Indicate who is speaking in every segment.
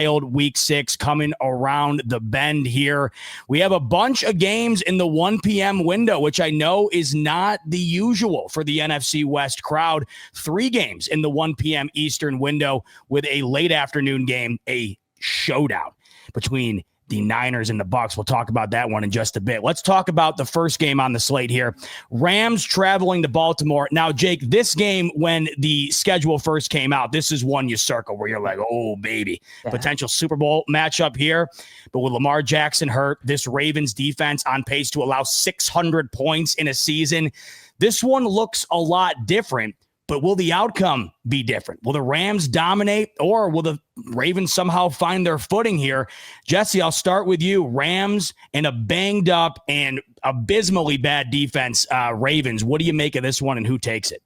Speaker 1: Week 6 coming around the bend here. We have a bunch of games in the 1 p.m. window, which I know is not the usual for the NFC West crowd. 3 games in the 1 p.m. Eastern window with a late afternoon game, a showdown between the Niners and the Bucs. We'll talk about that one in just a bit. Let's talk about the first game on the slate here. Rams traveling to Baltimore. Now, Jake, this game, when the schedule first came out, this is one you circle where you're like, oh, baby. Yeah. Potential Super Bowl matchup here. But with Lamar Jackson hurt, this Ravens defense on pace to allow 600 points in a season. This one looks a lot different. But will the outcome be different? Will the Rams dominate, or will the Ravens somehow find their footing here? Jesse, I'll start with you. Rams and a banged up and abysmally bad defense, Ravens. What do you make of this one, and who takes it?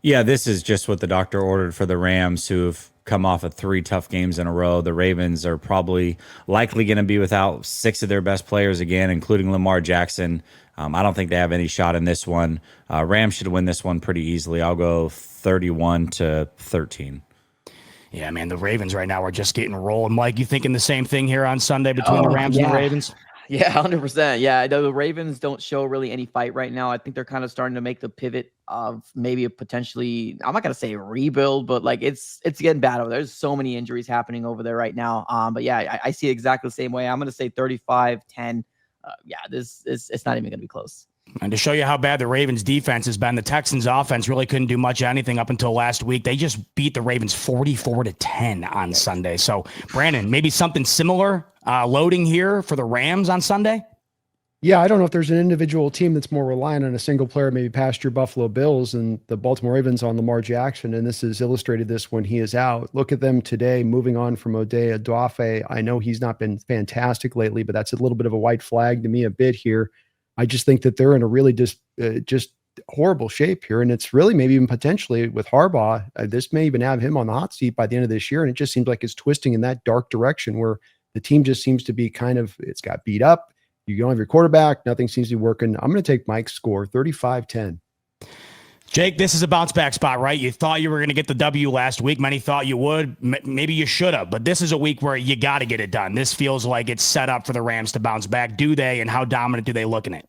Speaker 2: Yeah, this is just what the doctor ordered for the Rams, who have come off of 3 tough games in a row. The Ravens are probably likely going to be without 6 of their best players again, including Lamar Jackson. I don't think they have any shot in this one. Rams should win this one pretty easily. I'll go 31-13.
Speaker 1: Yeah, man, the Ravens right now are just getting rolling. Mike, you thinking the same thing here on Sunday between the Rams and the Ravens?
Speaker 3: Yeah, 100%. Yeah, the Ravens don't show really any fight right now. I think they're kind of starting to make the pivot of maybe a potentially, I'm not going to say rebuild, but like it's getting bad over there. There's so many injuries happening over there right now. But yeah, I see it exactly the same way. I'm going to say 35-10. It's not even going to be close.
Speaker 1: And to show you how bad the Ravens defense has been, the Texans offense really couldn't do much of anything up until last week. They just beat the Ravens 44-10 on Sunday. So, Brandon, maybe something similar loading here for the Rams on Sunday?
Speaker 4: Yeah, I don't know if there's an individual team that's more reliant on a single player, maybe past your Buffalo Bills and the Baltimore Ravens on Lamar Jackson, and this has illustrated this when he is out. Look at them today, moving on from Odea Adwafe. I know he's not been fantastic lately, but that's a little bit of a white flag to me a bit here. I just think that they're in a really just horrible shape here, and it's really maybe even potentially with Harbaugh, this may even have him on the hot seat by the end of this year, and it just seems like it's twisting in that dark direction where the team just seems to be it's got beat up. You don't have your quarterback. Nothing seems to be working. I'm going to take Mike's score, 35-10.
Speaker 1: Jake, this is a bounce back spot, right? You thought you were going to get the W last week. Many thought you would. Maybe you should have. But this is a week where you got to get it done. This feels like it's set up for the Rams to bounce back. Do they? And how dominant do they look in it?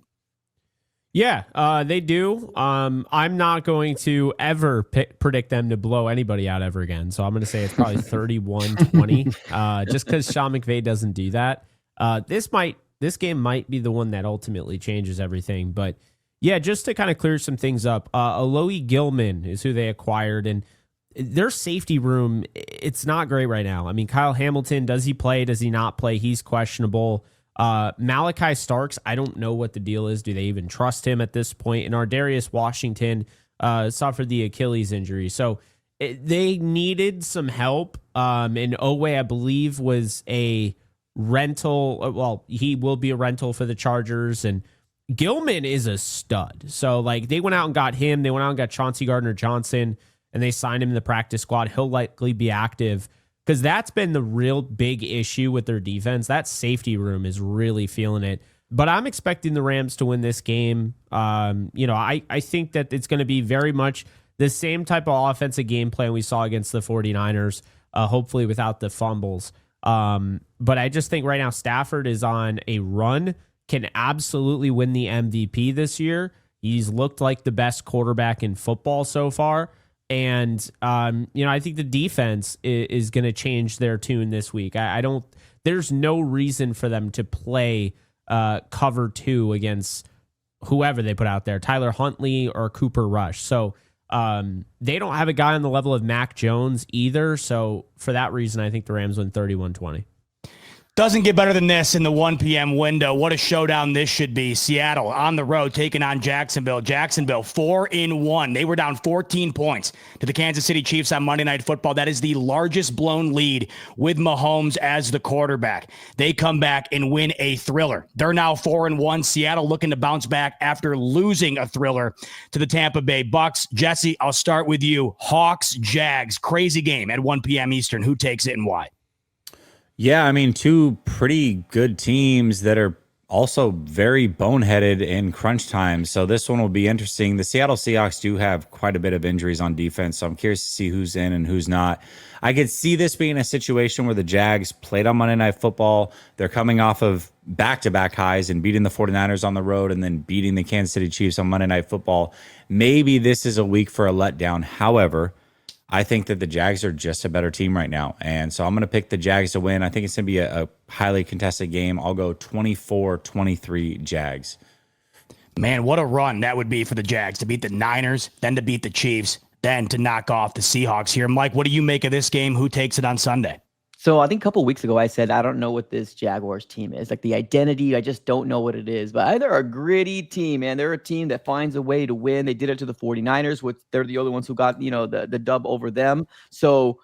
Speaker 5: Yeah, they do. I'm not going to ever predict them to blow anybody out ever again. So I'm going to say it's probably 31-20, just because Sean McVay doesn't do that. This game might be the one that ultimately changes everything. But yeah, just to kind of clear some things up, Alohi Gilman is who they acquired, and their safety room, it's not great right now. I mean, Kyle Hamilton, does he play? Does he not play? He's questionable. Malachi Starks, I don't know what the deal is. Do they even trust him at this point? And Ardarius Washington suffered the Achilles injury. So they needed some help. And Owe, I believe, was a rental. Well, he will be a rental for the Chargers, and Gilman is a stud. So like they went out and got him. They went out and got Chauncey Gardner-Johnson, and they signed him in the practice squad. He'll likely be active because that's been the real big issue with their defense. That safety room is really feeling it. But I'm expecting the Rams to win this game. I think that it's going to be very much the same type of offensive game plan we saw against the 49ers, hopefully without the fumbles. But I just think right now Stafford is on a run, can absolutely win the MVP this year. He's looked like the best quarterback in football so far. And, I think the defense is going to change their tune this week. There's no reason for them to play cover 2 against whoever they put out there, Tyler Huntley or Cooper Rush. So they don't have a guy on the level of Mac Jones either. So for that reason, I think the Rams win 31-20.
Speaker 1: Doesn't get better than this in the 1 p.m. window. What a showdown this should be. Seattle on the road taking on Jacksonville. Jacksonville 4-1. They were down 14 points to the Kansas City Chiefs on Monday Night Football. That is the largest blown lead with Mahomes as the quarterback. They come back and win a thriller. They're now 4-1. Seattle looking to bounce back after losing a thriller to the Tampa Bay Bucks. Jesse, I'll start with you. Hawks, Jags, crazy game at 1 p.m. Eastern. Who takes it and why?
Speaker 2: Yeah, I mean, 2 pretty good teams that are also very boneheaded in crunch time. So this one will be interesting. The Seattle Seahawks do have quite a bit of injuries on defense, so I'm curious to see who's in and who's not. I could see this being a situation where the Jags played on Monday Night Football. They're coming off of back-to-back highs and beating the 49ers on the road and then beating the Kansas City Chiefs on Monday Night Football. Maybe this is a week for a letdown. However, I think that the Jags are just a better team right now. And so I'm going to pick the Jags to win. I think it's going to be a highly contested game. I'll go 24-23 Jags.
Speaker 1: Man, what a run that would be for the Jags to beat the Niners, then to beat the Chiefs, then to knock off the Seahawks here. Mike, what do you make of this game? Who takes it on Sunday?
Speaker 3: So I think a couple of weeks ago, I said, I don't know what this Jaguars team is. Like the identity, I just don't know what it is. But they're a gritty team, man. They're a team that finds a way to win. They did it to the 49ers, which they're the only ones who got, the dub over them. So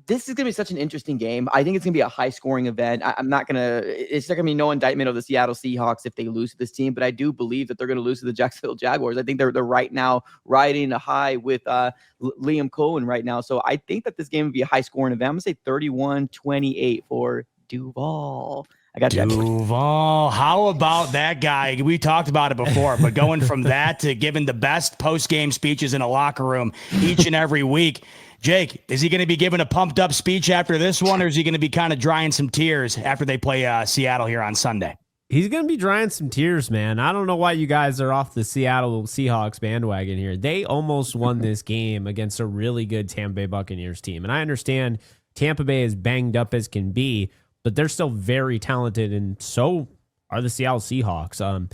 Speaker 3: this is going to be such an interesting game. I think it's going to be a high-scoring event. It's not going to be no indictment of the Seattle Seahawks if they lose to this team, but I do believe that they're going to lose to the Jacksonville Jaguars. I think they're right now riding a high with Liam Cohen right now. So I think that this game would be a high-scoring event. I'm going to say 31-28 for Duval. I got
Speaker 1: Duval. How about that guy? We talked about it before, but going from that to giving the best post-game speeches in a locker room each and every week. Jake, is he going to be giving a pumped up speech after this one, or is he going to be kind of drying some tears after they play Seattle here on Sunday?
Speaker 5: He's going to be drying some tears, man. I don't know why you guys are off the Seattle Seahawks bandwagon here. They almost won this game against a really good Tampa Bay Buccaneers team. And I understand Tampa Bay is banged up as can be, but they're still very talented, and so are the Seattle Seahawks.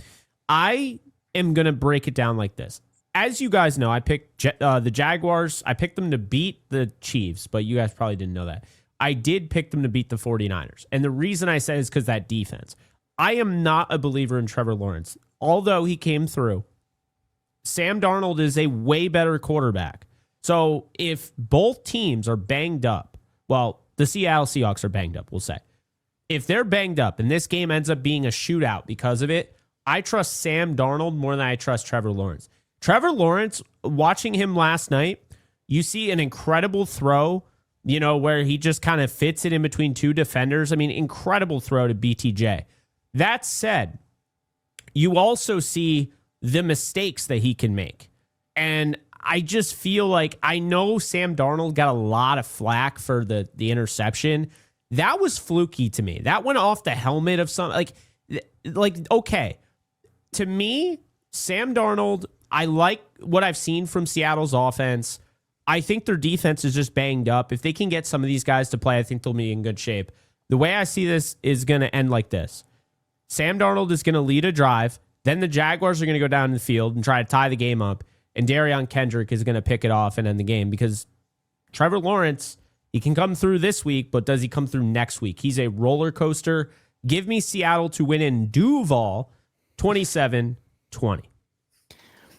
Speaker 5: I am going to break it down like this. As you guys know, I picked the Jaguars. I picked them to beat the Chiefs, but you guys probably didn't know that. I did pick them to beat the 49ers. And the reason I said is because that defense. I am not a believer in Trevor Lawrence. Although he came through, Sam Darnold is a way better quarterback. So if both teams are banged up, well, the Seattle Seahawks are banged up, we'll say. If they're banged up and this game ends up being a shootout because of it, I trust Sam Darnold more than I trust Trevor Lawrence. Trevor Lawrence, watching him last night, you see an incredible throw, where he just kind of fits it in between two defenders. I mean, incredible throw to BTJ. That said, you also see the mistakes that he can make. And I just feel like I know Sam Darnold got a lot of flack for the interception. That was fluky to me. That went off the helmet of some, okay. To me, Sam Darnold, I like what I've seen from Seattle's offense. I think their defense is just banged up. If they can get some of these guys to play, I think they'll be in good shape. The way I see this is going to end like this. Sam Darnold is going to lead a drive. Then the Jaguars are going to go down the field and try to tie the game up. And Darion Kendrick is going to pick it off and end the game because Trevor Lawrence, he can come through this week, but does he come through next week? He's a roller coaster. Give me Seattle to win in Duval 27-20.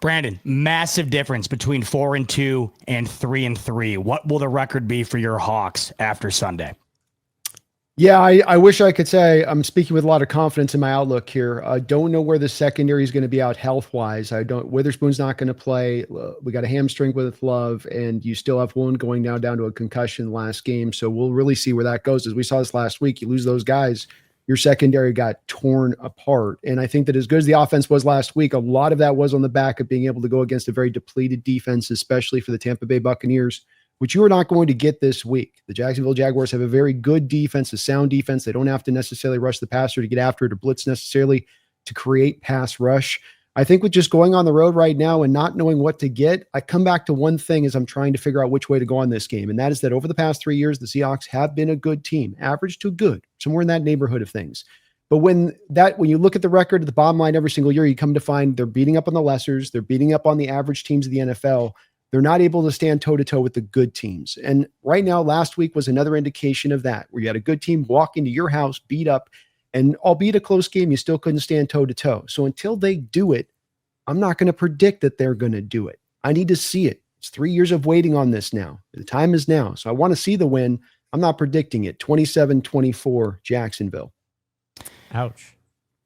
Speaker 1: Brandon, massive difference between 4-2 and 3-3. What will the record be for your Hawks after Sunday?
Speaker 4: Yeah, I wish I could say I'm speaking with a lot of confidence in my outlook here. I don't know where the secondary is going to be out health-wise. Witherspoon's not going to play. We got a hamstring with Love, and you still have one going down to a concussion last game. So we'll really see where that goes. As we saw this last week, you lose those guys, your secondary got torn apart. And I think that as good as the offense was last week, a lot of that was on the back of being able to go against a very depleted defense, especially for the Tampa Bay Buccaneers, which you are not going to get this week. The Jacksonville Jaguars have a very good defense, a sound defense. They don't have to necessarily rush the passer to get after it or blitz necessarily to create pass rush. I think with just going on the road right now and not knowing what to get, I come back to one thing as I'm trying to figure out which way to go on this game. And that is that over the past 3 years, the Seahawks have been a good team, average to good, somewhere in that neighborhood of things. But when you look at the record at the bottom line every single year, you come to find they're beating up on the lessers. They're beating up on the average teams of the NFL. They're not able to stand toe-to-toe with the good teams. And right now, last week was another indication of that, where you had a good team walk into your house, beat up, and albeit a close game, you still couldn't stand toe-to-toe. So until they do it, I'm not going to predict that they're going to do it. I need to see it. It's 3 years of waiting on this now. The time is now. So I want to see the win. I'm not predicting it. 27-24 Jacksonville.
Speaker 5: Ouch.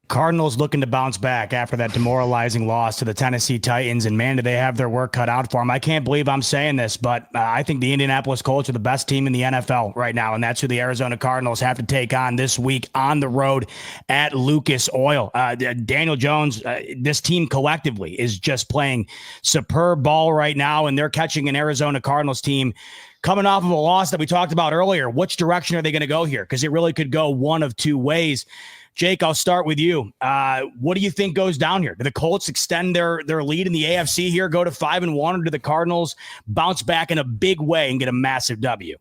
Speaker 1: Cardinals looking to bounce back after that demoralizing loss to the Tennessee Titans, and man, do they have their work cut out for them. I can't believe I'm saying this, but I think the Indianapolis Colts are the best team in the NFL right now, and that's who the Arizona Cardinals have to take on this week on the road at Lucas Oil. Daniel Jones, this team collectively is just playing superb ball right now, and they're catching an Arizona Cardinals team coming off of a loss that we talked about earlier. Which direction are they going to go here? Because it really could go one of two ways. Jake, I'll start with you. What do you think goes down here? Do the Colts extend their lead in the AFC here, go to 5-1, or do the Cardinals bounce back in a big way and get a massive W?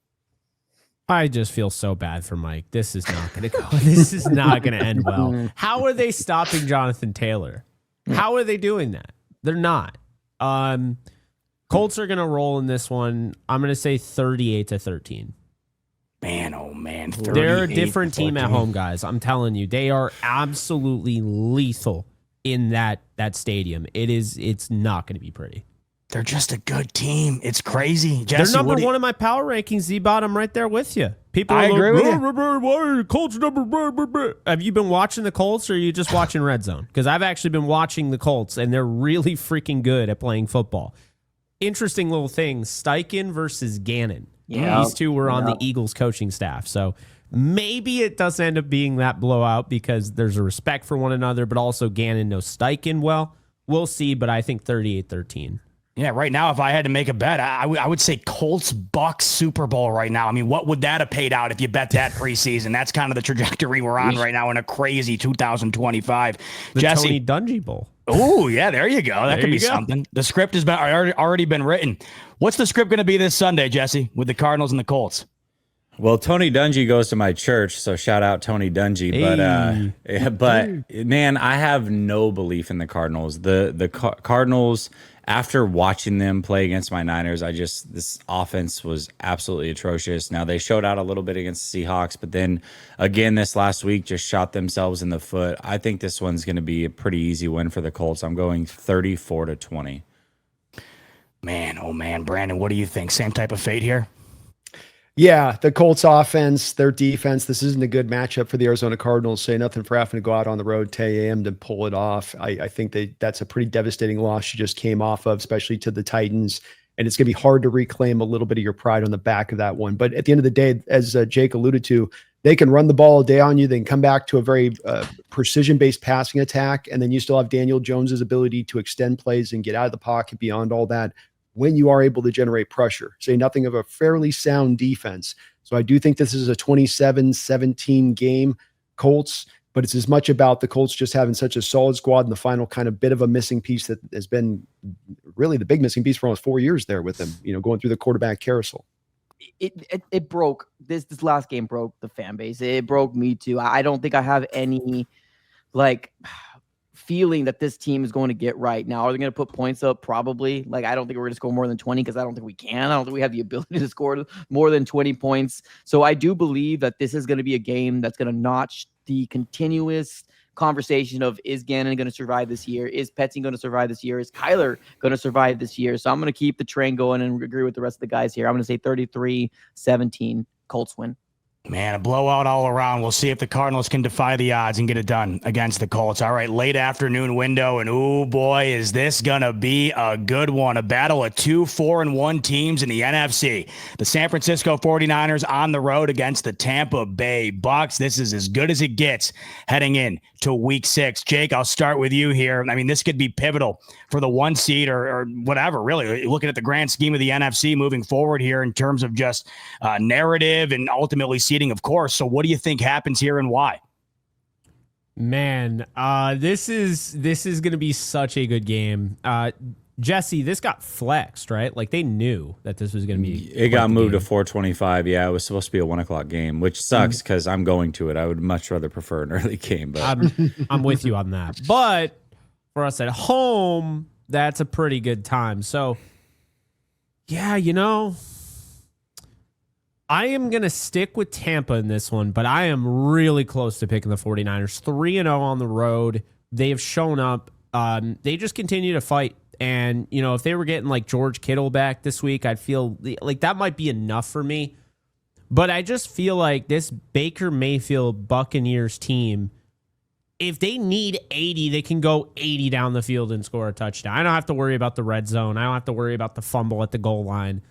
Speaker 5: I just feel so bad for Mike. This is not going to go. This is not going to end well. How are they stopping Jonathan Taylor? How are they doing that? They're not. Colts are going to roll in this one. I'm going to say 38-13.
Speaker 1: Man, oh man.
Speaker 5: They're a different team at home, guys. I'm telling you, they are absolutely lethal in that stadium. It's not going to be pretty.
Speaker 1: They're just a good team. It's crazy. Jesse,
Speaker 5: they're number one in my power rankings, Z-Bot. I'm right there with you. People
Speaker 1: I agree with
Speaker 5: you. Colts number. Have you been watching the Colts, or are you just watching Red Zone? Because I've actually been watching the Colts, and they're really freaking good at playing football. Interesting little thing, Steichen versus Gannon. Yeah, these two were on the Eagles coaching staff. So maybe it does end up being that blowout because there's a respect for one another, but also Gannon knows Steichen well. We'll see, but I think 38-13.
Speaker 1: Yeah, right now, if I had to make a bet, I would say Colts Bucks Super Bowl right now. I mean, what would that have paid out if you bet that preseason? That's kind of the trajectory we're on right now in a crazy 2025.
Speaker 5: The
Speaker 1: Jesse,
Speaker 5: Tony Dungy Bowl.
Speaker 1: Oh, yeah, there you go. That could be something. The script has been already been written. What's the script going to be this Sunday, Jesse, with the Cardinals and the Colts?
Speaker 2: Well, Tony Dungy goes to my church, so shout out Tony Dungy. Hey. But man, I have no belief in the Cardinals. The Cardinals, after watching them play against my Niners, this offense was absolutely atrocious. Now they showed out a little bit against the Seahawks, but then again this last week just shot themselves in the foot. I think this one's going to be a pretty easy win for the Colts. I'm going 34-20.
Speaker 1: Man, oh man, Brandon, what do you think? Same type of fate here?
Speaker 4: Yeah, the Colts offense, their defense, this isn't a good matchup for the Arizona Cardinals. Say nothing for having to go out on the road, 10 a.m. to pull it off. I think that's a pretty devastating loss you just came off of, especially to the Titans. And it's going to be hard to reclaim a little bit of your pride on the back of that one. But at the end of the day, as Jake alluded to, they can run the ball a day on you. They can come back to a very precision-based passing attack. And then you still have Daniel Jones's ability to extend plays and get out of the pocket beyond all that when you are able to generate pressure. Say nothing of a fairly sound defense. So I do think this is a 27-17 game, Colts, but it's as much about the Colts just having such a solid squad and the final kind of bit of a missing piece that has been really the big missing piece for almost 4 years there with them, going through the quarterback carousel.
Speaker 3: It broke this last game broke the fan base. It broke me too. I don't think I have any feeling that this team is going to get right. Now, are they going to put points up? Probably. I don't think we're going to score more than 20 because I don't think we can. I don't think we have the ability to score more than 20 points. So I do believe that this is going to be a game that's going to notch the continuous conversation of, is Gannon going to survive this year? Is Petsy going to survive this year? Is Kyler going to survive this year? So I'm going to keep the train going and agree with the rest of the guys here. I'm going to say 33-17 Colts win.
Speaker 1: Man, a blowout all around. We'll see if the Cardinals can defy the odds and get it done against the Colts. All right, late afternoon window, and oh boy, is this going to be a good one. A battle of 2 4-1 teams in the NFC. The San Francisco 49ers on the road against the Tampa Bay Bucks. This is as good as it gets heading in to week 6. Jake, I'll start with you here. I mean, this could be pivotal for the 1 seed or whatever, really. Looking at the grand scheme of the NFC moving forward here in terms of just narrative and ultimately seeding, of course. So what do you think happens here and why?
Speaker 5: Man, this is going to be such a good game. Jesse, this got flexed, right? They knew that this was going to be.
Speaker 2: It got moved to 4:25. Yeah, it was supposed to be a 1:00 game, which sucks because I'm going to it. I would much rather prefer an early game, but
Speaker 5: I'm with you on that. But for us at home, that's a pretty good time. So, yeah, I am going to stick with Tampa in this one, but I am really close to picking the 49ers. 3-0 on the road. They have shown up. They just continue to fight. And, if they were getting George Kittle back this week, I'd feel like that might be enough for me. But I just feel like this Baker Mayfield Buccaneers team, if they need 80, they can go 80 down the field and score a touchdown. I don't have to worry about the red zone. I don't have to worry about the fumble at the goal line.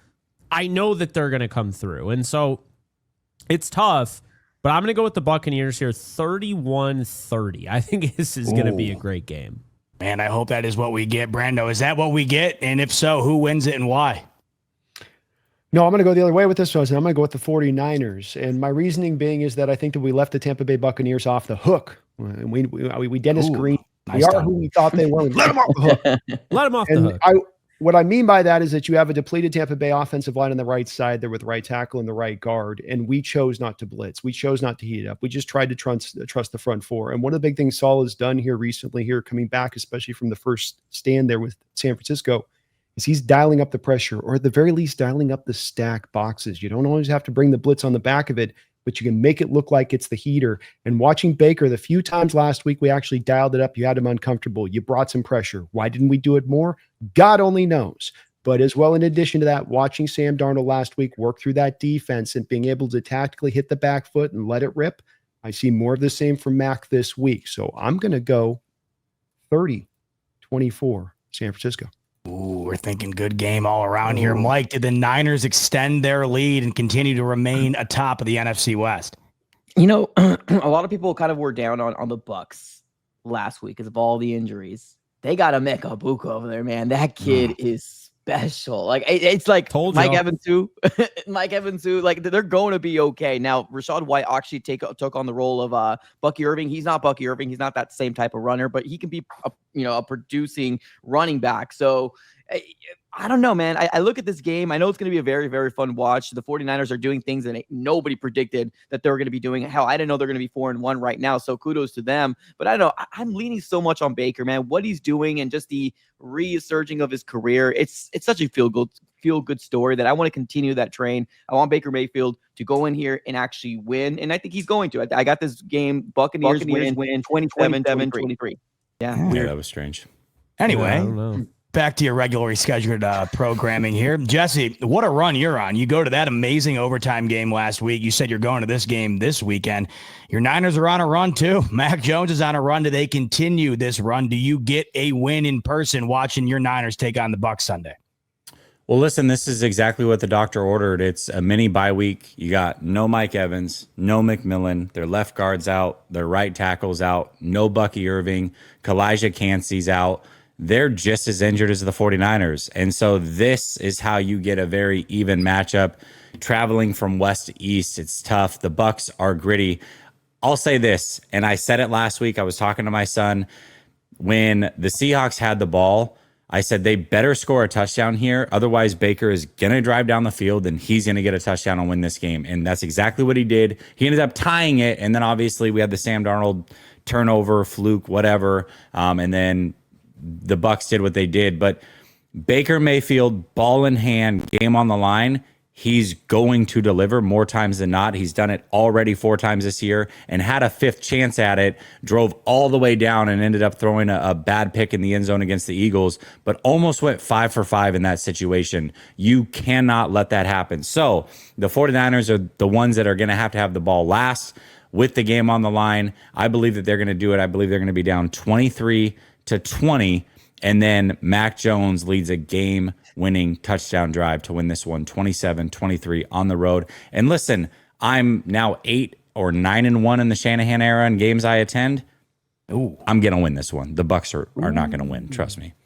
Speaker 5: I know that they're going to come through. And so it's tough, but I'm going to go with the Buccaneers here, 31-30. I think this is going to be a great game.
Speaker 1: Man, I hope that is what we get. Brando, is that what we get? And if so, who wins it and why?
Speaker 4: No, I'm going to go the other way with this one. I'm going to go with the 49ers. And my reasoning being is that I think that we left the Tampa Bay Buccaneers off the hook. We Dennis Green.
Speaker 1: Nice
Speaker 4: we are
Speaker 1: time.
Speaker 4: who we thought they were. Let them off the hook.
Speaker 5: Let them off the hook.
Speaker 4: What I mean by that is that you have a depleted Tampa Bay offensive line on the right side there with right tackle and the right guard, and we chose not to blitz. We chose not to heat it up. We just tried to trust the front four. And one of the big things Saul has done here recently, coming back, especially from the first stand there with San Francisco, is he's dialing up the pressure, or at the very least dialing up the stack boxes. You don't always have to bring the blitz on the back of it, but you can make it look like it's the heater. And watching Baker, the few times last week we actually dialed it up, you had him uncomfortable. You brought some pressure. Why didn't we do it more? God only knows. But as well, in addition to that, watching Sam Darnold last week work through that defense and being able to tactically hit the back foot and let it rip, I see more of the same from Mac this week. So I'm going to go 30-24 San Francisco.
Speaker 1: Ooh, we're thinking good game all around here. Mike, did the Niners extend their lead and continue to remain atop of the NFC West?
Speaker 3: You know, a lot of people kind of were down on the Bucks last week because of all the injuries. They got Emeka Egbuka over there, man. That kid is special. Like it's like Mike Evans too. Mike Evans too. Like they're going to be okay. Now, Rachaad White actually took on the role of Bucky Irving. He's not Bucky Irving. He's not that same type of runner, but he can be a producing running back. So I don't know, man. I look at this game. I know it's going to be a very, very fun watch. The 49ers are doing things that nobody predicted that they were going to be doing. Hell, I didn't know they're going to be 4-1 right now. So kudos to them. But I don't know. I'm leaning so much on Baker, man. What he's doing and just the resurging of his career. It's such a feel good story that I want to continue that train. I want Baker Mayfield to go in here and actually win. And I think he's going to. I got this game. Buccaneers win 27-23.
Speaker 2: Yeah, that was strange.
Speaker 1: Anyway.
Speaker 5: I don't know.
Speaker 1: Back to your regularly scheduled programming here. Jesse, what a run you're on. You go to that amazing overtime game last week. You said you're going to this game this weekend. Your Niners are on a run too. Mac Jones is on a run. Do they continue this run? Do you get a win in person watching your Niners take on the Bucs Sunday?
Speaker 2: Well, listen, this is exactly what the doctor ordered. It's a mini bye week. You got no Mike Evans, no McMillan. Their left guard's out. Their right tackle's out. No Bucky Irving. Kalijah Cansey's out. They're just as injured as the 49ers. And so this is how you get a very even matchup. Traveling from west to east, it's tough. The Bucs are gritty. I'll say this, and I said it last week. I was talking to my son. When the Seahawks had the ball, I said they better score a touchdown here. Otherwise, Baker is going to drive down the field, and he's going to get a touchdown and win this game. And that's exactly what he did. He ended up tying it, and then obviously we had the Sam Darnold turnover, fluke, whatever, and then the Bucs did what they did. But Baker Mayfield, ball in hand, game on the line, he's going to deliver more times than not. He's done it already 4 times this year and had a 5th chance at it, drove all the way down and ended up throwing a bad pick in the end zone against the Eagles, but almost went 5 for 5 in that situation. You cannot let that happen. So the 49ers are the ones that are going to have the ball last with the game on the line. I believe that they're going to do it. I believe they're going to be down 23-20, and then Mac Jones leads a game-winning touchdown drive to win this one, 27-23 on the road. And listen, I'm now 8 or 9-1 in the Shanahan era in games I attend. I'm going to win this one. The Bucs are not going to win. Trust me.